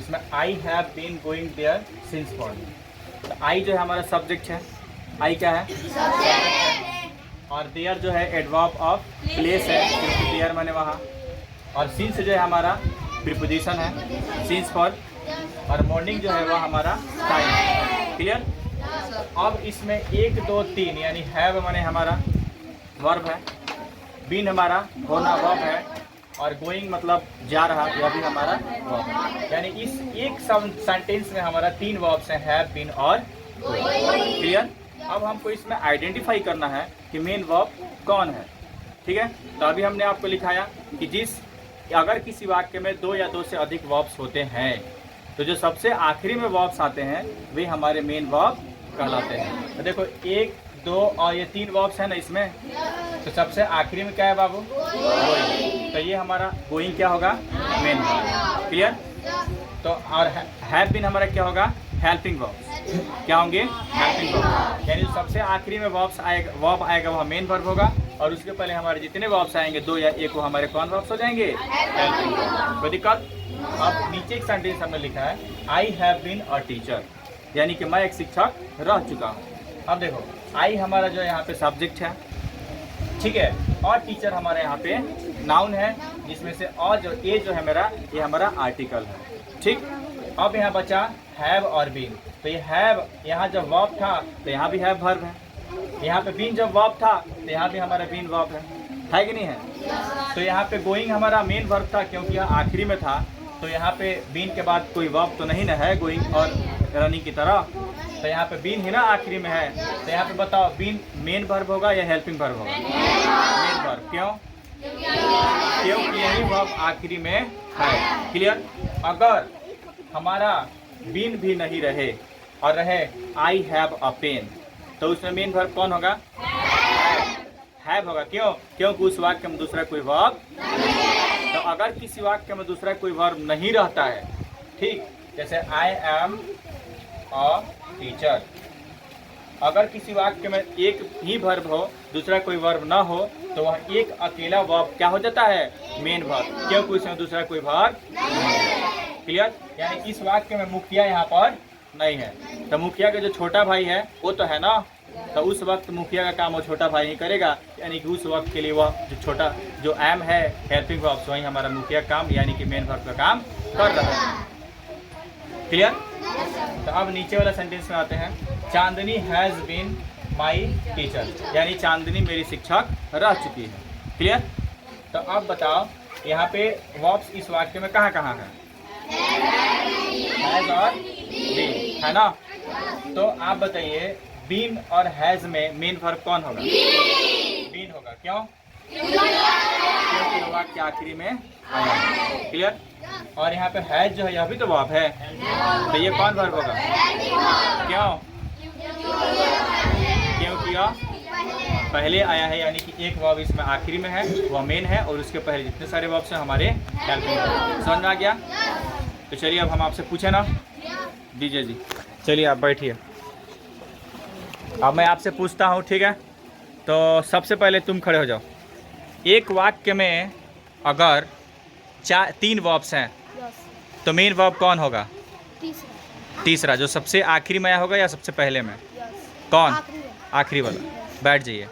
इसमें I have been going there since morning. तो I जो है हमारा सब्जेक्ट है, आई क्या है सब्जेक्ट, और देयर जो है एडवर्ब ऑफ प्लेस है क्योंकि देयर माने वहाँ, और सिंस जो है हमारा प्रीपोजिशन है सिंस फॉर, और मॉर्निंग जो है वह हमारा टाइम है। क्लियर। अब इसमें 1 2 3 यानी हैव माने हमारा वर्ब है, बीन हमारा होना वर्ब है, और गोइंग मतलब जा रहा, यह भी हमारा वर्ब है। यानी इस एक सेंटेंस में हमारा 3 वर्ब्स हैं, हैव बीन और क्लियर। अब हमको इसमें आइडेंटिफाई करना है कि मेन वर्ब कौन है। ठीक है, तो अभी हमने आपको लिखाया कि अगर किसी वाक्य में 2 या 2 से अधिक वर्ब्स होते हैं तो जो सबसे आखिरी में वर्ब्स आते हैं वे हमारे मेन वर्ब कहलाते हैं। तो देखो 1 2 और ये 3 वर्ब्स हैं ना इसमें, तो सबसे आखिरी में क्या है बाबू, गोइंग। तो ये हमारा गोइंग क्या होगा, मेन वर्ब। क्लियर। तो और हैव बीन हमारा क्या होगा, हेल्पिंग वर्ब्स। क्या होंगे, हेल्पिंग वर्ब। यानी जो सबसे आखिरी में वर्ब आएगा वह मेन वर्ब होगा, और उसके पहले हमारे जितने वर्ब्स आएंगे 2 या 1 वो हमारे कौन वर्ब्स हो जाएंगे, हेल्पिंग वर्ब। कोई दिक्कत। अब नीचे एक सेंटेंस हमने लिखा है I have been a teacher, यानी कि मैं एक शिक्षक रह चुका हूँ। अब देखो आई हमारा जो यहाँ पे सब्जेक्ट है, ठीक है, और टीचर हमारे यहाँ पे नाउन है, जिसमें से और जो ए जो है मेरा, ये हमारा आर्टिकल है। ठीक। अब यहाँ बचा हैव और बीन। तो ये हैव यहाँ जब वर्ब था तो यहाँ भी हैव वर्ब है, यहाँ पे बीन जब वर्ब था तो यहाँ भी हमारा बीन वर्ब है कि नहीं है। तो यहाँ पे गोइंग हमारा मेन वर्ब था क्योंकि यह आखिरी में था, तो यहाँ पे बीन के बाद कोई वर्ब तो नहीं ना है गोइंग और रनिंग की तरह, तो यहाँ पे बीन ही ना आखिरी में है। तो यहाँ पे बताओ बीन मेन वर्ब होगा या हेल्पिंग वर्ब होगा, मेन वर्ब। क्यों, क्योंकि यही वर्ब आखिरी में है। क्लियर। अगर हमारा बीन भी नहीं रहे और रहे आई हैव अ पेन, तो उसमें मेन वर्ब कौन होगा, हैव होगा। क्यों, क्योंकि उस वाक्य में दूसरा कोई वर्ब। तो अगर किसी वाक्य में दूसरा कोई वर्ब नहीं रहता है, ठीक, जैसे आई एम अ टीचर, अगर किसी वाक्य में एक ही वर्ब हो दूसरा कोई वर्ब ना हो तो वह एक अकेला वर्ब क्या हो जाता है, मेन वर्ब, क्योंकि उसमें दूसरा कोई वर्ब। क्लियर। यानी इस वाक्य में मुखिया यहाँ पर नहीं है, तो मुखिया का जो छोटा भाई है वो तो है ना, तो उस वक्त मुखिया का काम वो छोटा भाई ही करेगा, यानी कि उस वक्त के लिए वह जो छोटा जो एम है हेल्पिंग वर्ब, वही हमारा मुखिया काम यानी कि मेन वर्ब का काम कर रहा है। क्लियर। तो अब नीचे वाला सेंटेंस में आते हैं, चांदनी हैज़ बीन माई टीचर, यानी चांदनी मेरी शिक्षक रह चुकी है। क्लियर। तो अब बताओ यहाँ पे वर्ब्स इस वाक्य में कहाँ कहाँ है, हैज़ और बीन है ना। तो आप बताइए बीन और हैज़ में मेन वर्ब कौन होगा, बीन होगा। क्यों, क्योंकि वाक्य आखिरी में आया है। क्लियर। और यहाँ पे हैज़ जो है यह भी तो वर्ब है, तो ये कौन वर्ब होगा, क्यों, क्योंकि यह पहले आया है, यानी कि एक वर्ब इसमें आखिरी में है वह मेन है, और उसके पहले जितने सारे वर्ब्स हैं हमारे हेल्पिंग वर्ब। समझ में आ गया। तो चलिए अब हम आपसे पूछे ना, दीजिए जी, चलिए आप बैठिए। अब मैं आपसे पूछता हूँ, ठीक है। तो सबसे पहले तुम खड़े हो जाओ। एक वाक्य में अगर 3 वर्ब्स हैं तो मेन वर्ब कौन होगा, तीसरा जो सबसे आखिरी में आया होगा या सबसे पहले में, कौन, आखिरी वाला। बैठ जाइए।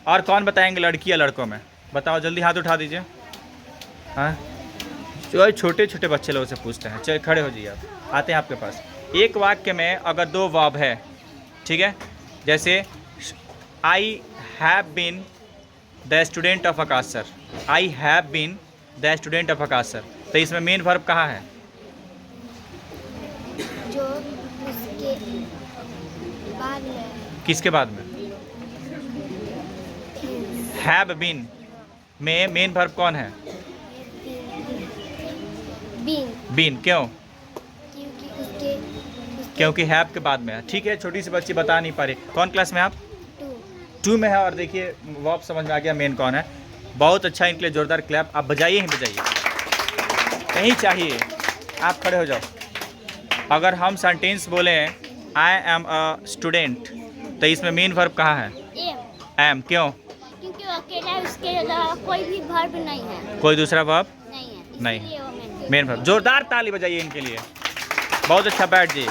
और कौन बताएंगे, लड़की या लड़कों में, बताओ जल्दी हाथ उठा दीजिए। हाँ, जो छोटे छोटे बच्चे लोगों से पूछते हैं। चलिए खड़े हो जाइए, आप आते हैं आपके पास। एक वाक्य में अगर 2 वर्ब है, ठीक है, जैसे I have been the student of Akash sir, I have been the student of Akash sir, तो इसमें मेन वर्ब कहाँ है, जो उसके बाद में, किसके बाद में, हैव बीन में मेन वर्ब कौन है, बीन, बीन। क्यों, क्योंकि उसके क्योंकि हैव के बाद में है। ठीक है, छोटी सी बच्ची बता नहीं पा रही, कौन क्लास में आप, 2 में है। और देखिए वर्ब समझ में आ गया मेन कौन है। बहुत अच्छा, इनके लिए जोरदार क्लैप आप बजाइए ही बजाइए, नहीं चाहिए। आप खड़े हो जाओ। अगर हम सेंटेंस बोलें आई एम अ स्टूडेंट, तो इसमें मेन वर्ब कहाँ है, एम। क्यों, क्योंकि वो अकेला है, उसके अलावा कोई भी वर्ब नहीं है, कोई दूसरा वर्ब नहीं है, नहीं। इसलिए वो main है। मेन जोरदार ताली बजाइए इनके लिए। बहुत अच्छा बैठ जी।